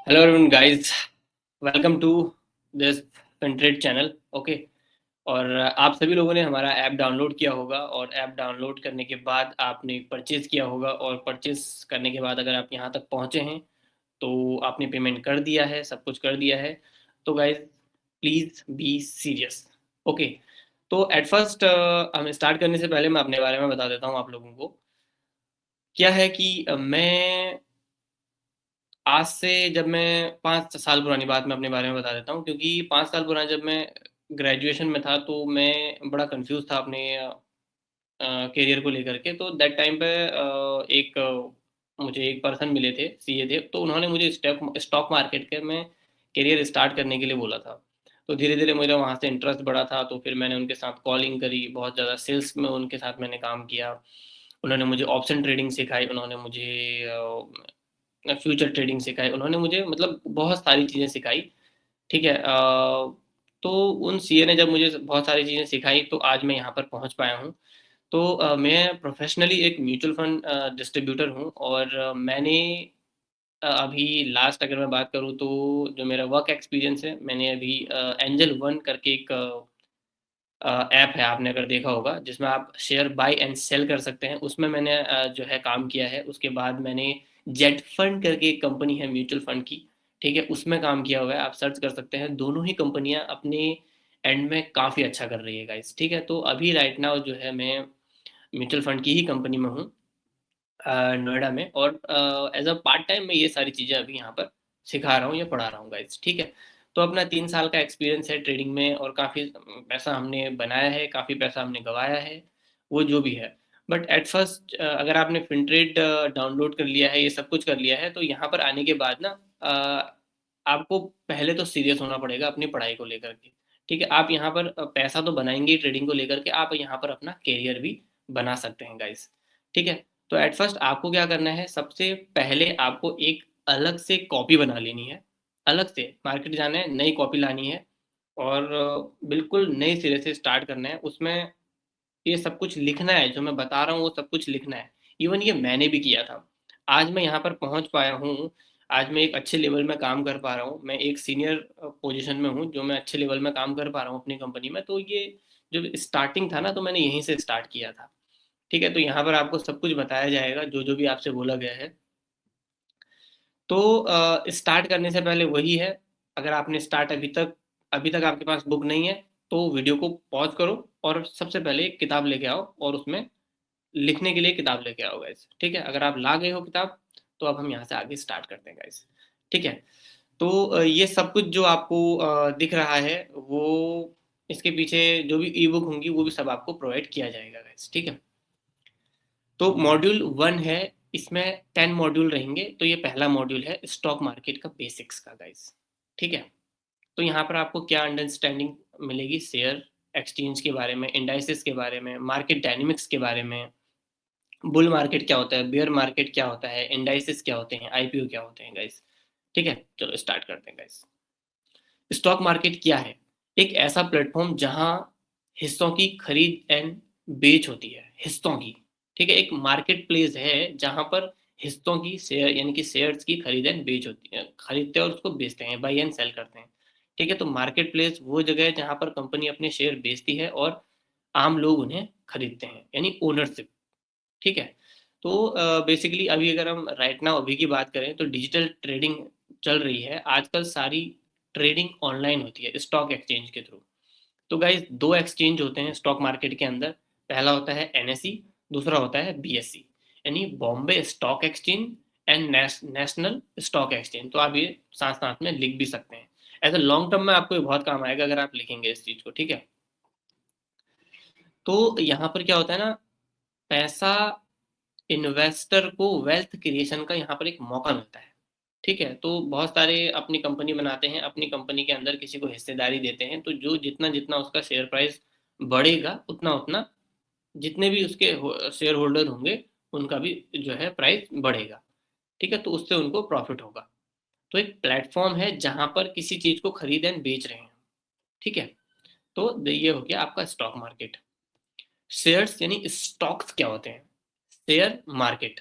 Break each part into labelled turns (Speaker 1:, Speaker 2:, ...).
Speaker 1: Hello everyone guys, welcome to this Fintrade channel. Okay. और आप सभी लोगों ने हमारा ऐप डाउनलोड किया होगा और ऐप डाउनलोड करने के बाद आपने परचेज़ किया होगा और परचेज़ करने के बाद अगर आप यहाँ तक पहुँचे हैं तो आपने पेमेंट कर दिया है, सब कुछ कर दिया है। तो guys please be serious. Okay. तो एट फर्स्ट हम स्टार्ट करने से पहले मैं अपने बारे में बता देता हूँ आप लोगों को। क्या है कि मैं आज से जब मैं 5 साल पुरानी बात मैं अपने बारे में बता देता हूँ, क्योंकि 5 साल पुराना जब मैं ग्रेजुएशन में था तो मैं बड़ा कंफ्यूज था अपने करियर को लेकर के। तो दैट टाइम पे मुझे एक पर्सन मिले थे, सीए थे, तो उन्होंने मुझे स्टॉक स्टॉक मार्केट के में करियर स्टार्ट करने के लिए बोला था। तो धीरे धीरे मेरा वहाँ से इंटरेस्ट बढ़ा था, तो फिर मैंने उनके साथ कॉलिंग करी, बहुत ज़्यादा सेल्स में उनके साथ मैंने काम किया। उन्होंने मुझे ऑप्शन ट्रेडिंग सिखाई, उन्होंने मुझे फ्यूचर ट्रेडिंग सिखाई, उन्होंने मुझे मतलब बहुत सारी चीज़ें सिखाई। ठीक है। तो उन सीए ने जब मुझे बहुत सारी चीज़ें सिखाई तो आज मैं यहाँ पर पहुँच पाया हूँ। तो मैं प्रोफेशनली एक म्यूचुअल फंड डिस्ट्रीब्यूटर हूँ और मैंने अभी लास्ट अगर मैं बात करूँ तो जो मेरा वर्क एक्सपीरियंस है, मैंने अभी एंजल वन करके एक ऐप है, आपने अगर देखा होगा, जिसमें आप शेयर बाय एंड सेल कर सकते हैं, उसमें मैंने जो है काम किया है। उसके बाद मैंने जेट फंड करके एक कंपनी है म्यूचुअल फंड की, ठीक है, उसमें काम किया हुआ है, आप सर्च कर सकते हैं। दोनों ही कंपनियां अपने एंड में काफ़ी अच्छा कर रही है गाइस। ठीक है। तो अभी राइट नाउ जो है मैं म्यूचुअल फंड की ही कंपनी में हूँ, नोएडा में, और एज अ पार्ट टाइम मैं ये सारी चीज़ें अभी यहाँ पर सिखा रहा हूँ या पढ़ा रहा हूँ गाइस। ठीक है। तो अपना 3 साल का एक्सपीरियंस है ट्रेडिंग में और काफ़ी पैसा हमने बनाया है, काफ़ी पैसा हमने गंवाया है, वो जो भी है। बट एट फर्स्ट अगर आपने फिनट्रेड डाउनलोड कर लिया है, ये सब कुछ कर लिया है, तो यहाँ पर आने के बाद ना आपको पहले तो सीरियस होना पड़ेगा अपनी पढ़ाई को लेकर के। ठीक है। आप यहाँ पर पैसा तो बनाएंगे ही ट्रेडिंग को लेकर के, आप यहाँ पर अपना करियर भी बना सकते हैं गाइस। ठीक है। तो एट फर्स्ट आपको क्या करना है, सबसे पहले आपको एक अलग से कॉपी बना लेनी है, अलग से मार्केट जाना है, नई कॉपी लानी है और बिल्कुल नए सिरे से स्टार्ट करना है। उसमें ये सब कुछ लिखना है, जो मैं बता रहा हूँ वो सब कुछ लिखना है। इवन ये मैंने भी किया था। आज मैं यहाँ पर पहुँच पाया हूँ, आज मैं एक अच्छे लेवल में काम कर पा रहा हूँ, मैं एक सीनियर पोजीशन में हूँ, जो मैं अच्छे लेवल में काम कर पा रहा हूँ अपनी कंपनी में। तो ये जो स्टार्टिंग था ना, तो मैंने यहीं से स्टार्ट किया था। ठीक है। तो यहाँ पर आपको सब कुछ बताया जाएगा जो जो भी आपसे बोला गया है। तो स्टार्ट करने से पहले वही है, अगर आपने स्टार्ट अभी तक आपके पास बुक नहीं है, तो वीडियो को पॉज करो और सबसे पहले एक किताब लेके आओ और उसमें लिखने के लिए किताब लेके आओ गाइस। ठीक है। अगर आप ला गए हो किताब, तो अब हम यहाँ से आगे स्टार्ट करते हैं गाइस। ठीक है। तो ये सब कुछ जो आपको दिख रहा है, वो इसके पीछे जो भी ई बुक होंगी वो भी सब आपको प्रोवाइड किया जाएगा गाइस। ठीक है। तो मॉड्यूल वन है, इसमें 10 मॉड्यूल रहेंगे। तो ये पहला मॉड्यूल है स्टॉक मार्केट का बेसिक्स का गाइस। ठीक है। तो यहाँ पर आपको क्या अंडरस्टैंडिंग मिलेगी, शेयर एक्सचेंज के बारे में, इंडाइसेस के बारे में, मार्केट डायनेमिक्स के बारे में, बुल मार्केट क्या होता है, बियर मार्केट क्या होता है, इंडाइसेस क्या होते हैं, आईपीओ क्या होते हैं गाइस। ठीक है। चलो स्टार्ट करते हैं गाइस। स्टॉक मार्केट क्या है? एक ऐसा प्लेटफॉर्म जहां हिस्सों की खरीद एंड बेच होती है, हिस्सों की। ठीक है। एक मार्केट प्लेस है जहां पर हिस्सों की, शेयर यानी कि शेयर्स की खरीद एंड बेच होती है, खरीदते हैं और उसको बेचते हैं, बाई एंड सेल करते हैं। ठीक है। तो मार्केट प्लेस वो जगह है जहां पर कंपनी अपने शेयर बेचती है और आम लोग उन्हें खरीदते हैं, यानी ओनरशिप। ठीक है। तो बेसिकली अभी अगर हम राइट नाउ अभी की बात करें तो डिजिटल ट्रेडिंग चल रही है आजकल, सारी ट्रेडिंग ऑनलाइन होती है स्टॉक एक्सचेंज के थ्रू। तो गाइज दो एक्सचेंज होते हैं स्टॉक मार्केट के अंदर, पहला होता है एनएसई, दूसरा होता है बीएसई, यानी Bombay stock exchange and national stock exchange. तो आप ये साथ साथ में लिख भी सकते हैं, एज अ लॉन्ग टर्म में आपको ये बहुत काम आएगा अगर आप लिखेंगे इस चीज को। ठीक है। तो यहाँ पर क्या होता है ना, पैसा, इन्वेस्टर को वेल्थ क्रिएशन का यहाँ पर एक मौका मिलता है। ठीक है। तो बहुत सारे अपनी कंपनी बनाते हैं, अपनी कंपनी के अंदर किसी को हिस्सेदारी देते हैं, तो जो जितना जितना उसका शेयर प्राइस बढ़ेगा, उतना उतना जितने भी उसके शेयर होल्डर होंगे, उनका भी जो है प्राइस बढ़ेगा। ठीक है। तो उससे उनको प्रॉफिट होगा। तो एक प्लेटफॉर्म है जहां पर किसी चीज को खरीद एंड बेच रहे हैं। ठीक है। तो ये हो गया आपका स्टॉक मार्केट। शेयर्स यानी स्टॉक्स क्या होते हैं? Share market.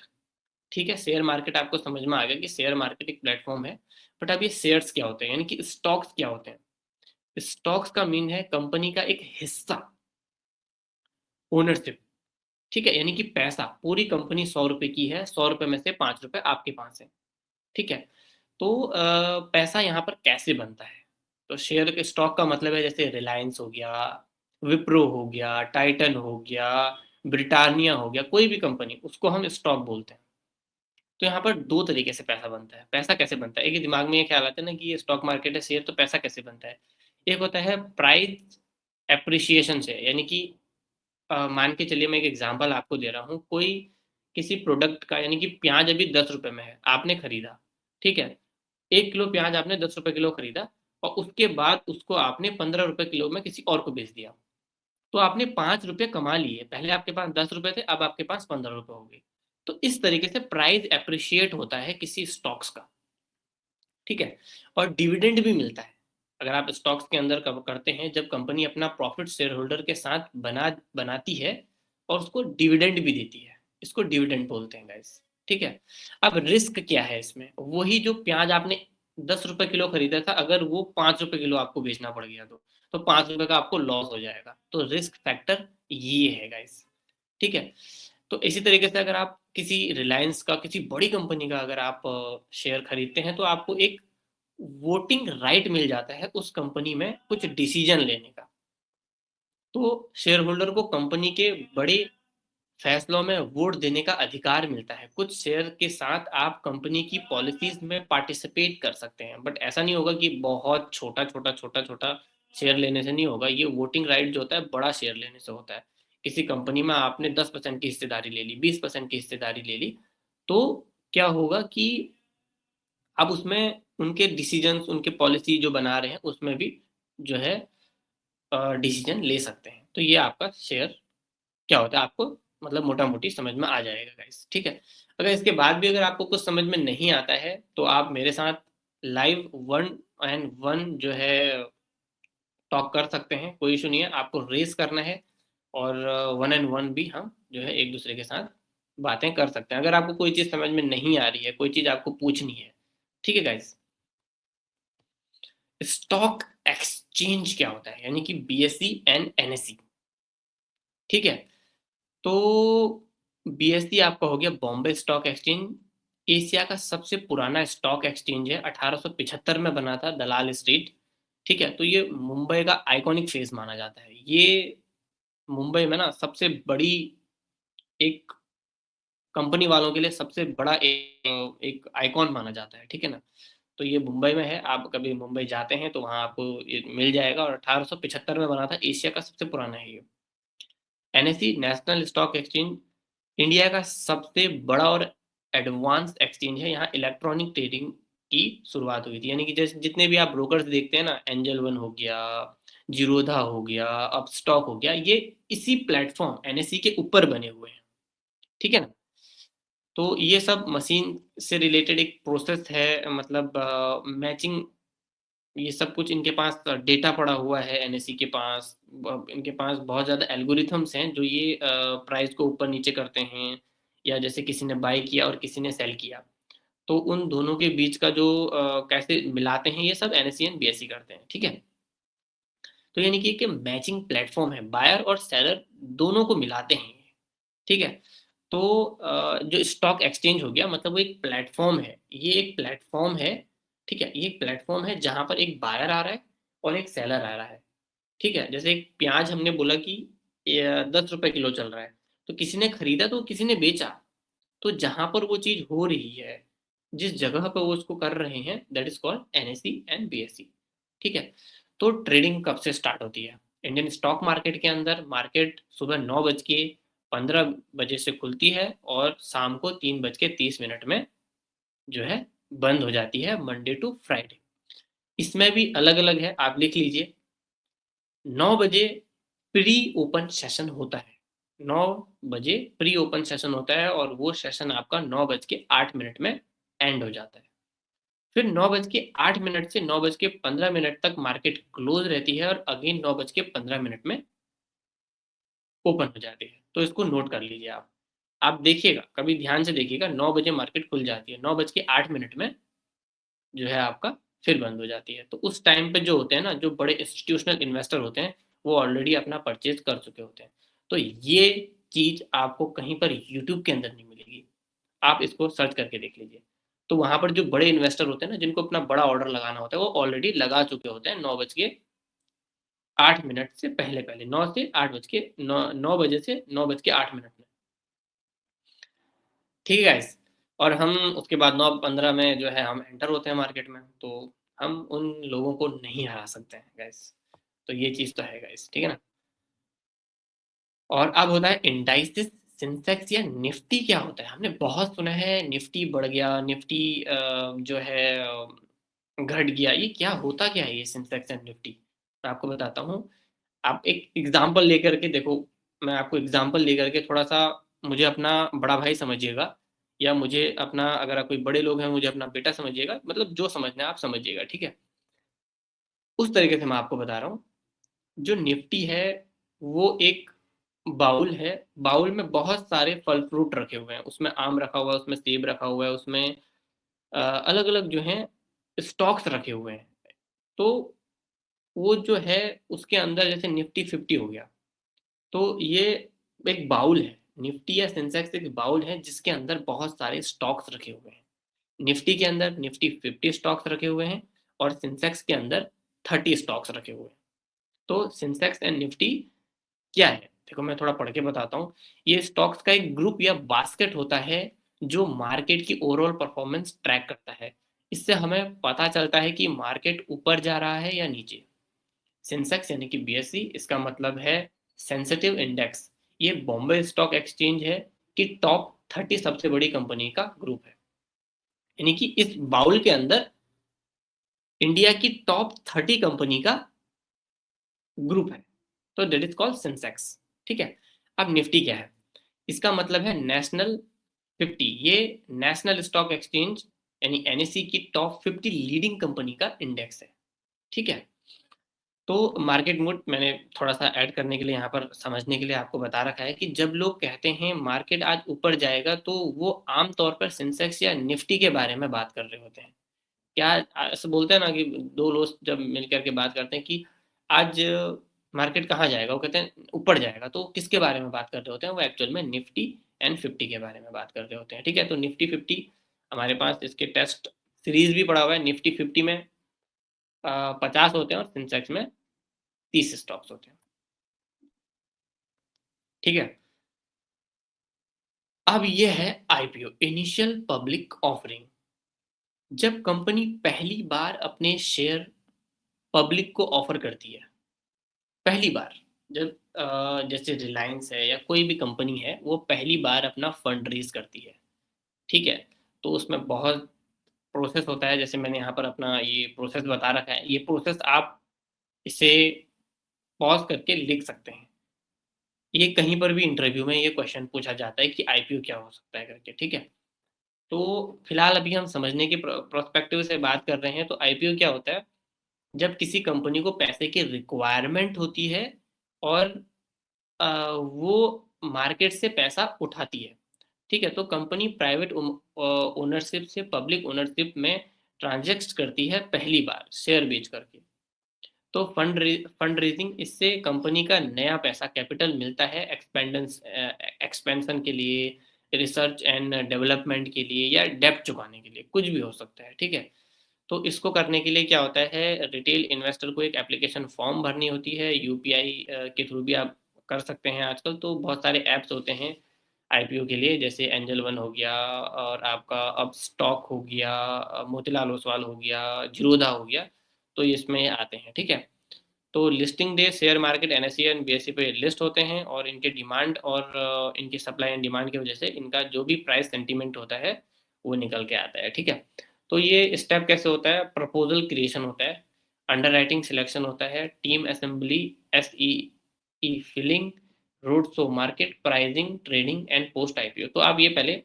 Speaker 1: ठीक है, शेयर मार्केट आपको समझ में आ गया कि शेयर मार्केट एक प्लेटफॉर्म है। बट अब ये शेयर्स क्या होते हैं, यानी कि स्टॉक्स क्या होते हैं? स्टॉक्स का मीन है कंपनी का एक हिस्सा, ओनरशिप। ठीक है, यानी कि पैसा, पूरी कंपनी 100 रुपए की है, 100 रुपए में से 5 रुपए आपके पास है। ठीक है, तो पैसा यहाँ पर कैसे बनता है? तो शेयर के स्टॉक का मतलब है जैसे रिलायंस हो गया, विप्रो हो गया, टाइटन हो गया, ब्रिटानिया हो गया, कोई भी कंपनी, उसको हम स्टॉक बोलते हैं। तो यहाँ पर दो तरीके से पैसा बनता है। पैसा कैसे बनता है, एक ही दिमाग में ये ख्याल आता है ना कि ये स्टॉक मार्केट है, शेयर, तो पैसा कैसे बनता है? एक होता है प्राइस एप्रिसिएशन से, यानी कि मान के चलिए, मैं एक एग्जांपल आपको दे रहा हूँ। कोई किसी प्रोडक्ट का, यानी कि प्याज अभी 10 रुपए में है, आपने खरीदा। ठीक है, 1 किलो प्याज आपने 10 रुपए किलो खरीदा, और उसके बाद उसको आपने 15 रुपए किलो में किसी और को बेच दिया। तो आपने 5 रुपए कमा लिए। पहले आपके पास 10 रुपए थे, अब आपके पास 15 रुपए हो गए। तो इस तरीके से प्राइस एप्रिशिएट होता है किसी स्टॉक्स का। ठीक है, और डिविडेंड भी मिलता है। अगर आप स्टॉक्स के अंदर करते हैं, जब कंपनी अपना प्रॉफिट शेयर होल्डर के साथ बनाती है, और उसको डिविडेंड भी देती है, इसको डिविडेंड बोलते हैं गाइस। ठीक है, अब रिस्क क्या है इसमें? वही जो प्याज आपने 10 रुपए किलो खरीदा था, अगर वो 5 रुपए किलो आपको बेचना पड़ गया तो 5 रुपए का आपको लॉस हो जाएगा। तो रिस्क फैक्टर ये है गाइस। ठीक है, तो इसी तरीके से अगर आप किसी रिलायंस का, किसी बड़ी कंपनी का अगर आप शेयर खरीदते हैं, तो आपको एक वोटिंग राइट मिल जाता है उस कंपनी में कुछ डिसीजन लेने का। तो शेयर होल्डर को कंपनी के बड़े फैसलों में वोट देने का अधिकार मिलता है। कुछ शेयर के साथ आप कंपनी की पॉलिसीज में पार्टिसिपेट कर सकते हैं, बट ऐसा नहीं होगा कि बहुत छोटा छोटा छोटा छोटा शेयर लेने से नहीं होगा। ये वोटिंग राइट जो होता है, बड़ा शेयर लेने से होता है। किसी कंपनी में आपने 10% की हिस्सेदारी ले ली, 20% की हिस्सेदारी ले ली, तो क्या होगा कि अब उसमें उनके डिसीजन, उनके पॉलिसी जो बना रहे हैं, उसमें भी जो है डिसीजन ले सकते हैं। तो ये आपका शेयर क्या होता है, आपको मतलब मोटा मोटी समझ में आ जाएगा गाइस। ठीक है, अगर इसके बाद भी अगर आपको कुछ समझ में नहीं आता है, तो आप मेरे साथ लाइव 1 and 1 जो है टॉक कर सकते हैं, कोई इशू नहीं है। आपको रेस करना है, और 1 and 1 भी हम जो है एक दूसरे के साथ बातें कर सकते हैं, अगर आपको कोई चीज़ समझ में नहीं आ रही है, कोई चीज़ आपको पूछनी है। ठीक है गाइस, स्टॉक एक्सचेंज क्या होता है, यानी कि बीएसई एंड एनएसई। ठीक है, तो बीएसई आपका हो गया बॉम्बे स्टॉक एक्सचेंज। एशिया का सबसे पुराना स्टॉक एक्सचेंज है, 1875 में बना था, दलाल स्ट्रीट। ठीक है, तो ये मुंबई का आइकॉनिक फेस माना जाता है। ये मुंबई में ना सबसे बड़ी, एक कंपनी वालों के लिए सबसे बड़ा एक आइकॉन माना जाता है। ठीक है ना, तो ये मुंबई में है। आप कभी मुंबई जाते हैं तो वहाँ आपको ये मिल जाएगा, और 1875 में बना था, एशिया का सबसे पुराना है ये। NSE, national stock exchange, India का सबसे बड़ा और एडवांस एक्सचेंज है। यहाँ इलेक्ट्रॉनिक ट्रेडिंग की शुरुआत हुई थी, यानी कि जैसे जितने भी आप ब्रोकर्स देखते हैं ना, एंजल वन हो गया, जीरोधा हो गया, अपस्टॉक हो गया, ये इसी प्लेटफॉर्म एनएसई के ऊपर बने हुए हैं। ठीक है ना, तो ये सब मशीन से रिलेटेड एक प्रोसेस है, मतलब मैचिंग, ये सब कुछ इनके पास डेटा पड़ा हुआ है एनएससी के पास। इनके पास बहुत ज़्यादा एल्गोरिथम्स हैं जो ये प्राइस को ऊपर नीचे करते हैं, या जैसे किसी ने बाय किया और किसी ने सेल किया, तो उन दोनों के बीच का जो कैसे मिलाते हैं, ये सब एनएससी एंड बीएससी करते हैं। ठीक है, तो यानी कि एक मैचिंग प्लेटफॉर्म है, बायर और सेलर दोनों को मिलाते हैं। ठीक है, तो जो स्टॉक एक्सचेंज हो गया, मतलब वो एक प्लेटफॉर्म है, ये एक प्लेटफॉर्म है। ठीक है, ये एक प्लेटफॉर्म है जहां पर एक बायर आ रहा है और एक सेलर आ रहा है। ठीक है, जैसे एक प्याज हमने बोला कि 10 रुपए किलो चल रहा है, तो किसी ने खरीदा तो किसी ने बेचा। तो जहां पर वो चीज हो रही है, जिस जगह पर वो उसको कर रहे हैं, that is called NSC and BSc. ठीक है, तो ट्रेडिंग कब से स्टार्ट होती है? इंडियन स्टॉक मार्केट के अंदर मार्केट सुबह 9:15 से खुलती है, और शाम को 3:30 में जो है बंद हो जाती है, मंडे टू फ्राइडे। इसमें भी अलग अलग है, आप लिख लीजिए। 9 बजे प्री ओपन सेशन होता है, 9 बजे प्री ओपन सेशन होता है, और वो सेशन आपका 9:08 में एंड हो जाता है। फिर 9:08 से 9:15 तक मार्केट क्लोज रहती है, और अगेन 9:15 में ओपन हो जाती है। तो इसको नोट कर लीजिए आप। आप देखिएगा, कभी ध्यान से देखिएगा, 9 बजे मार्केट खुल जाती है, 9:08 में जो है आपका फिर बंद हो जाती है। तो उस टाइम पे जो होते हैं ना, जो बड़े इंस्टीट्यूशनल इन्वेस्टर होते हैं, वो ऑलरेडी अपना परचेज कर चुके होते हैं। तो ये चीज़ आपको कहीं पर यूट्यूब के अंदर नहीं मिलेगी। आप इसको सर्च करके देख लीजिए। तो वहाँ पर जो बड़े इन्वेस्टर होते हैं ना, जिनको अपना बड़ा ऑर्डर लगाना होता है, वो ऑलरेडी लगा चुके होते हैं 9:08 से पहले-पहले, 9 से 8 बज के 9 बजे से 9:08 में। ठीक है गाइस। और हम उसके बाद 9:15 में जो है हम एंटर होते हैं मार्केट में, तो हम उन लोगों को नहीं हरा सकते हैं गाइस। तो ये चीज़ तो है गाइस, ठीक है ना। और अब होता है इंडाइसिस, सेंसेक्स या निफ्टी क्या होता है। हमने बहुत सुना है निफ्टी बढ़ गया, निफ्टी जो है घट गया। ये क्या होता क्या है ये सेंसेक्स एंड निफ्टी? मैं आपको बताता हूँ। आप एक एग्जाम्पल लेकर के देखो। मैं आपको एग्जाम्पल लेकर के थोड़ा सा, मुझे अपना बड़ा भाई समझिएगा, या मुझे अपना, अगर आप कोई बड़े लोग हैं, मुझे अपना बेटा समझिएगा, मतलब जो समझना है आप समझिएगा, ठीक है। उस तरीके से मैं आपको बता रहा हूँ। जो निफ्टी है वो एक बाउल है। बाउल में बहुत सारे फल फ्रूट रखे हुए हैं, उसमें आम रखा हुआ है, उसमें सेब रखा हुआ है, उसमें अलग अलग जो हैं स्टॉक्स रखे हुए हैं। तो वो जो है, उसके अंदर जैसे निफ्टी 50 हो गया, तो ये एक बाउल है। निफ्टी या सेंसेक्स एक बाउल है जिसके अंदर बहुत सारे स्टॉक्स रखे हुए हैं। निफ्टी के अंदर निफ्टी 50 स्टॉक्स रखे हुए हैं, और सेंसेक्स के अंदर 30 स्टॉक्स रखे हुए हैं। तो सेंसेक्स एंड निफ्टी क्या है, देखो मैं थोड़ा पढ़ के बताता हूँ। ये स्टॉक्स का एक ग्रुप या बास्केट होता है जो मार्केट की ओवरऑल परफॉर्मेंस ट्रैक करता है। इससे हमें पता चलता है कि मार्केट ऊपर जा रहा है या नीचे। सेंसेक्स यानी कि बीएसई, इसका मतलब है सेंसिटिव इंडेक्स। ये बॉम्बे स्टॉक एक्सचेंज है कि टॉप 30 सबसे बड़ी कंपनी का ग्रुप है। यानी कि इस बाउल के अंदर इंडिया की टॉप 30 कंपनी का ग्रुप है। तो दैट इज कॉल्ड सेंसेक्स। ठीक है। अब निफ्टी क्या है? इसका मतलब है नेशनल 50। ये नेशनल स्टॉक एक्सचेंज यानी एनएससी की टॉप 50 लीडिंग कंपनी का इंडेक्स है। ठीक है। तो मार्केट मूड मैंने थोड़ा सा ऐड करने के लिए यहाँ पर समझने के लिए आपको बता रखा है कि जब लोग कहते हैं मार्केट आज ऊपर जाएगा, तो वो आमतौर पर सेंसेक्स या निफ्टी के बारे में बात कर रहे होते हैं। क्या ऐसे बोलते हैं ना कि दो लोग जब मिलकर के बात करते हैं कि आज मार्केट कहाँ जाएगा, वो कहते हैं ऊपर जाएगा, तो किसके बारे में बात कर रहे होते हैं? वो एक्चुअल में निफ्टी एंड 50 के बारे में बात कर रहे होते हैं। ठीक है। तो निफ्टी 50 हमारे पास इसके टेस्ट सीरीज भी पड़ा हुआ है। निफ्टी 50 में 50 होते हैं और सेंसेक्स में 30 स्टॉक्स होते हैं। ठीक है। अब ये है आईपीओ, इनिशियल पब्लिक ऑफरिंग। जब कंपनी पहली बार अपने शेयर पब्लिक को ऑफर करती है, पहली बार, जब जैसे रिलायंस है या कोई भी कंपनी है, वो पहली बार अपना फंड रेज करती है। ठीक है। तो उसमें बहुत प्रोसेस होता है, जैसे मैंने यहाँ पर अपना ये प्रोसेस बता रखा है। ये प्रोसेस आप इसे पॉज करके लिख सकते हैं। ये कहीं पर भी इंटरव्यू में ये क्वेश्चन पूछा जाता है कि आईपीओ क्या हो सकता है करके। ठीक है। तो फिलहाल अभी हम समझने के प्रोस्पेक्टिव से बात कर रहे हैं। तो आईपीओ क्या होता है? जब किसी कंपनी को पैसे की रिक्वायरमेंट होती है और वो मार्केट से पैसा उठाती है। ठीक है। तो कंपनी प्राइवेट ओनरशिप से पब्लिक ओनरशिप में ट्रांजेक्ट करती है पहली बार शेयर बेच करके। तो फंड रेजिंग, इससे कंपनी का नया पैसा कैपिटल मिलता है एक्सपेंशन के लिए, रिसर्च एंड डेवलपमेंट के लिए, या डेब्ट चुकाने के लिए, कुछ भी हो सकता है। ठीक है। तो इसको करने के लिए क्या होता है, रिटेल इन्वेस्टर को एक एप्लीकेशन फॉर्म भरनी होती है। यूपीआई के थ्रू भी आप कर सकते हैं। आजकल तो बहुत सारे ऐप्स होते हैं आईपीओ के लिए, जैसे एंजल वन हो गया, और आपका अब स्टॉक हो गया, मोतीलाल ओसवाल हो गया, जीरोधा हो गया। तो इसमें आते हैं। ठीक है। तो listing day share market NSE and BSE पे लिस्ट होते हैं, और इनके डिमांड और इनकी सप्लाई एंड डिमांड की वजह से इनका जो भी प्राइस सेंटीमेंट होता है वो निकल के आता है। ठीक है। तो ये स्टेप कैसे होता है? प्रपोजल क्रिएशन होता है, अंडर राइटिंग सिलेक्शन होता है, team assembly, S E filling, road show, market pricing, trading and post IPO. तो आप ये पहले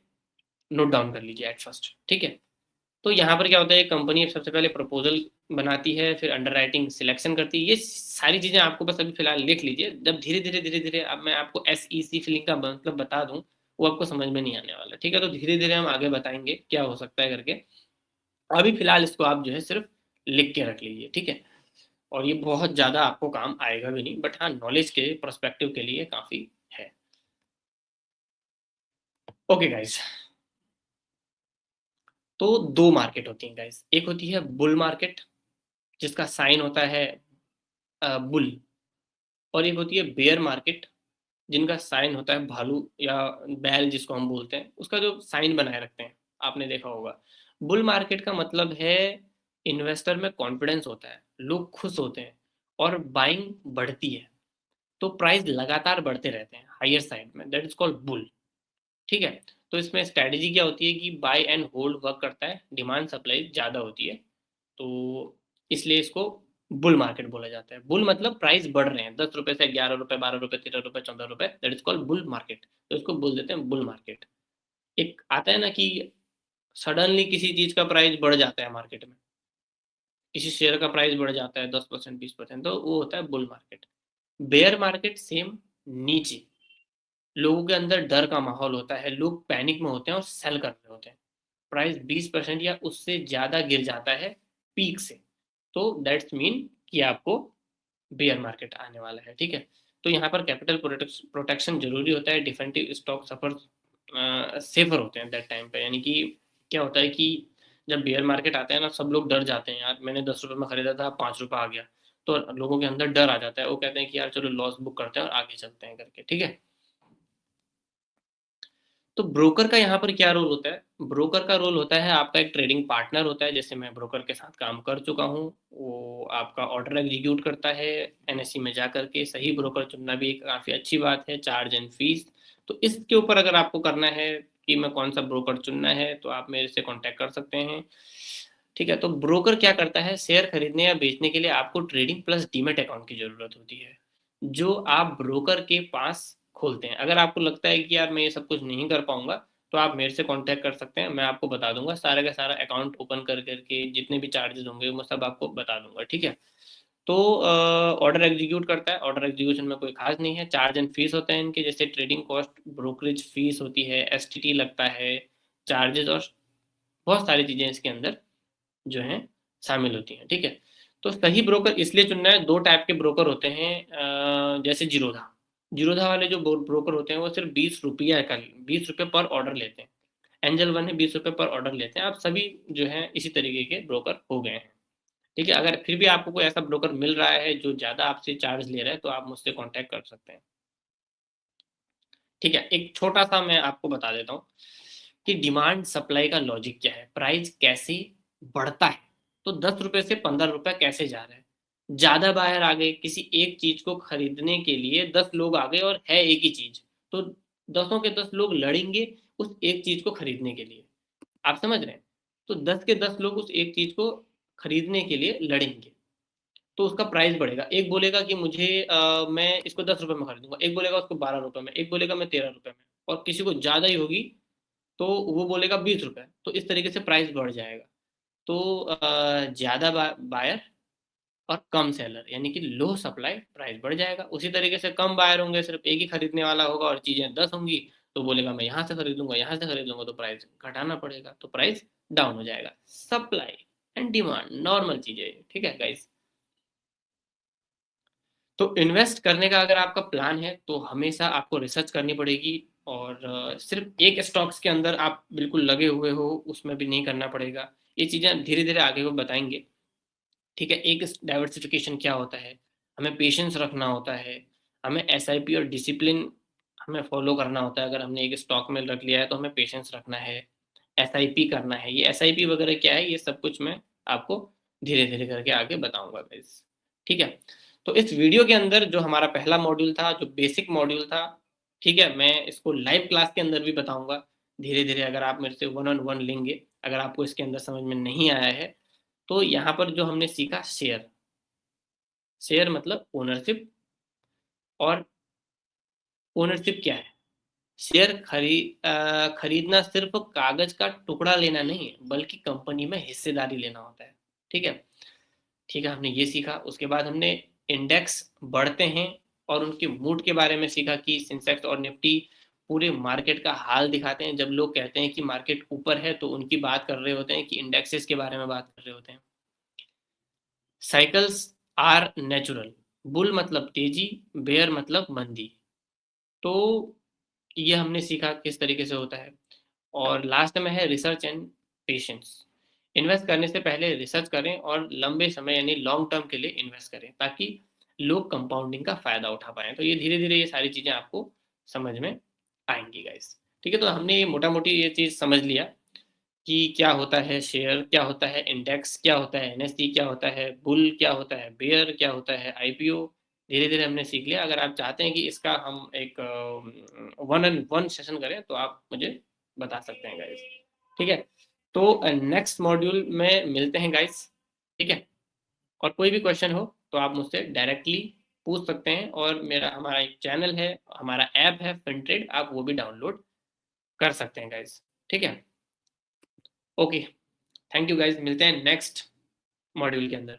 Speaker 1: नोट डाउन कर लीजिए एट फर्स्ट। ठीक है। तो यहाँ पर क्या होता है, कंपनी सबसे पहले प्रपोजल बनाती है, फिर अंडर राइटिंग सिलेक्शन करती है। ये सारी चीज़ें आपको बस अभी फिलहाल लिख लीजिए। जब धीरे धीरे धीरे धीरे अब मैं आपको एस ई सी फिलिंग का मतलब बता दूं, वो आपको समझ में नहीं आने वाला। ठीक है, तो धीरे धीरे हम आगे बताएंगे क्या हो सकता है करके। अभी फिलहाल इसको आप जो है सिर्फ लिख के रख लीजिए, ठीक है। और ये बहुत ज्यादा आपको काम आएगा भी नहीं, बट हाँ नॉलेज के पर्सपेक्टिव के लिए काफी है। ओके गाइस, तो दो मार्केट होती हैं गाइस, एक होती है बुल मार्केट जिसका साइन होता है बुल, और एक होती है बेयर मार्केट जिनका साइन होता है भालू या बैल जिसको हम बोलते हैं, उसका जो साइन बनाए रखते हैं, आपने देखा होगा। बुल मार्केट का मतलब है इन्वेस्टर में कॉन्फिडेंस होता है, लोग खुश होते हैं और बाइंग बढ़ती है, तो प्राइस लगातार बढ़ते रहते हैं हायर साइड में, दैट इज कॉल्ड बुल। ठीक है, तो इसमें स्ट्रेटेजी क्या होती है कि बाय एंड होल्ड वर्क करता है, डिमांड सप्लाई ज़्यादा होती है, तो इसलिए इसको बुल मार्केट बोला जाता है। बुल मतलब प्राइस बढ़ रहे हैं, 10 रुपए से 11 रुपए, 12 रुपए, 13 रुपए, 14 रुपए, that is called bull market, तो इसको बोल देते हैं बुल मार्केट। एक आता है ना कि सडनली किसी चीज का प्राइस बढ़ जाता है मार्केट में, किसी शेयर का प्राइस बढ़ जाता है 10%, 20%, तो वो होता है bull market. Bear market same, नीचे लोगों के अंदर डर का माहौल होता है, लोग पैनिक में होते हैं और सेल कर रहे होते हैं, प्राइस 20% या उससे ज्यादा गिर जाता है पीक से, तो दैट्स मीन कि आपको बेयर मार्केट आने वाला है। ठीक है, तो यहाँ पर कैपिटल प्रोटेक्शन जरूरी होता है, डिफेंसिव स्टॉक सफर सेफर होते हैं दैट टाइम पे। यानी कि क्या होता है कि जब बेयर मार्केट आता है ना, सब लोग डर जाते हैं, यार मैंने 10 रुपए में खरीदा था, 5 रुपए आ गया, तो लोगों के अंदर डर आ जाता है, वो कहते हैं कि यार चलो लॉस बुक करते हैं और आगे चलते हैं करके। ठीक है, तो ब्रोकर का यहाँ पर क्या रोल होता है? ब्रोकर का रोल होता है आपका एक ट्रेडिंग पार्टनर होता है, जैसे मैं ब्रोकर के साथ काम कर चुका हूँ, वो आपका ऑर्डर एग्जीक्यूट करता है एनएससी में जा करके। सही ब्रोकर चुनना भी एक काफ़ी अच्छी बात है, चार्ज एंड फीस। तो इसके ऊपर अगर आपको करना है कि मैं कौन सा ब्रोकर चुनना है, तो आप मेरे से कॉन्टैक्ट कर सकते हैं। ठीक है, तो ब्रोकर क्या करता है, शेयर खरीदने या बेचने के लिए आपको ट्रेडिंग प्लस डीमेट अकाउंट की जरूरत होती है, जो आप ब्रोकर के पास खोलते हैं। अगर आपको लगता है कि यार मैं ये सब कुछ नहीं कर पाऊंगा, तो आप मेरे से कांटेक्ट कर सकते हैं, मैं आपको बता दूंगा सारा का सारा अकाउंट ओपन कर करके जितने भी चार्जेस होंगे वो सब आपको बता दूंगा। ठीक है, तो ऑर्डर एग्जीक्यूट करता है, ऑर्डर एग्जीक्यूशन में कोई खास नहीं है, चार्ज एंड फीस होते हैं इनके, जैसे ट्रेडिंग कॉस्ट, ब्रोकरेज फीस होती है, एसटीटी लगता है, चार्जेस, और बहुत सारी चीजें इसके अंदर जो हैं शामिल होती हैं। ठीक है, तो सही ब्रोकर इसलिए चुनना है, दो टाइप के ब्रोकर होते हैं, जैसे जीरोधा, जीरोधा वाले जो ब्रोकर होते हैं वो सिर्फ 20 रुपया का, 20 रुपये पर ऑर्डर लेते हैं। एंजल वन है, 20 रुपये पर ऑर्डर लेते हैं। आप सभी जो है इसी तरीके के ब्रोकर हो गए हैं। ठीक है, अगर फिर भी आपको कोई ऐसा ब्रोकर मिल रहा है जो ज़्यादा आपसे चार्ज ले रहा है, तो आप मुझसे कॉन्टैक्ट कर सकते हैं। ठीक है, एक छोटा सा मैं आपको बता देता हूँ कि डिमांड सप्लाई का लॉजिक क्या है, प्राइस कैसे बढ़ता है। तो 10 रुपए से 15 रुपए कैसे जा रहा है? ज्यादा बाहर आ गए, किसी एक चीज को खरीदने के लिए 10 लोग आ गए और है एक ही चीज, तो 10 के 10 लोग लड़ेंगे उस एक चीज को खरीदने के लिए। आप समझ रहे हैं? तो 10 के 10 लोग उस एक चीज को खरीदने के लिए लड़ेंगे, तो उसका प्राइस बढ़ेगा। एक बोलेगा कि मुझे मैं इसको 10 रुपए में खरीदूंगा, एक बोलेगा उसको 12 रुपए में, एक बोलेगा मैं 13 रुपए में, और किसी को ज्यादा ही होगी तो वो बोलेगा 20 रुपए, तो इस तरीके से प्राइस बढ़ जाएगा। तो ज्यादा बायर और कम सेलर, यानी कि लो सप्लाई, प्राइस बढ़ जाएगा। उसी तरीके से कम बायर होंगे, सिर्फ एक ही खरीदने वाला होगा और चीजें 10 होंगी, तो बोलेगा मैं यहाँ से खरीदूंगा, यहाँ से खरीदूंगा, तो प्राइस घटाना पड़ेगा, तो प्राइस डाउन हो जाएगा। सप्लाई एंड डिमांड नॉर्मल चीजें हैं। ठीक है गाइस, तो इन्वेस्ट करने का अगर आपका प्लान है तो हमेशा आपको रिसर्च करनी पड़ेगी, और सिर्फ एक स्टॉक्स के अंदर आप बिल्कुल लगे हुए हो उसमें भी नहीं करना पड़ेगा। ये चीज़ें धीरे धीरे आगे को बताएंगे। ठीक है, एक डाइवर्सिफिकेशन क्या होता है, हमें पेशेंस रखना होता है, हमें एसआईपी और डिसिप्लिन हमें फॉलो करना होता है। अगर हमने एक स्टॉक में रख लिया है तो हमें पेशेंस रखना है, एसआईपी करना है। ये एसआईपी वगैरह क्या है, ये सब कुछ मैं आपको धीरे धीरे करके आगे बताऊंगा गाइस। ठीक है, तो इस वीडियो के अंदर जो हमारा पहला मॉड्यूल था, जो बेसिक मॉड्यूल था, ठीक है, मैं इसको लाइव क्लास के अंदर भी बताऊंगा धीरे धीरे, अगर आप मेरे से वन ऑन वन लेंगे। अगर आपको इसके अंदर समझ में नहीं आया है, तो यहाँ पर जो हमने सीखा, शेयर, शेयर मतलब ओनरशिप, और ओनरशिप क्या है, शेयर खरीदना सिर्फ कागज का टुकड़ा लेना नहीं है, बल्कि कंपनी में हिस्सेदारी लेना होता है। ठीक है, ठीक है, हमने ये सीखा। उसके बाद हमने इंडेक्स बढ़ते हैं और उनके मूड के बारे में सीखा कि सेंसेक्स और निफ्टी पूरे मार्केट का हाल दिखाते हैं। जब लोग कहते हैं कि मार्केट ऊपर है तो उनकी बात कर रहे होते हैं कि इंडेक्सेस के बारे में बात कर रहे होते हैं। साइकिल्स आर नेचुरल, बुल मतलब तेजी, बेयर मतलब मंदी। तो ये हमने सीखा किस तरीके से होता है। और लास्ट में है रिसर्च एंड पेशेंस। इन्वेस्ट करने से पहले रिसर्च करें और लंबे समय यानी लॉन्ग टर्म के लिए इन्वेस्ट करें ताकि लोग कंपाउंडिंग का फायदा उठा पाएं। तो ये धीरे धीरे ये सारी चीजें आपको समझ में आएंगी गाइस। ठीक है, तो हमने मोटा मोटी ये चीज समझ लिया कि क्या होता है शेयर, क्या होता है इंडेक्स, क्या होता है एनएससी, क्या होता है बुल, क्या होता है बेयर, क्या होता है आईपीओ। धीरे धीरे हमने सीख लिया। अगर आप चाहते हैं कि इसका हम एक वन एंड वन सेशन करें तो आप मुझे बता सकते हैं गाइस। ठीक है, तो नेक्स्ट मॉड्यूल में मिलते हैं गाइस। ठीक है, और कोई भी क्वेश्चन हो तो आप मुझसे डायरेक्टली पूछ सकते हैं। और मेरा हमारा एक चैनल है, हमारा ऐप है फिनट्रेड, आप वो भी डाउनलोड कर सकते हैं गाइस। ठीक है, ओके, थैंक यू गाइज, मिलते हैं नेक्स्ट मॉड्यूल के अंदर।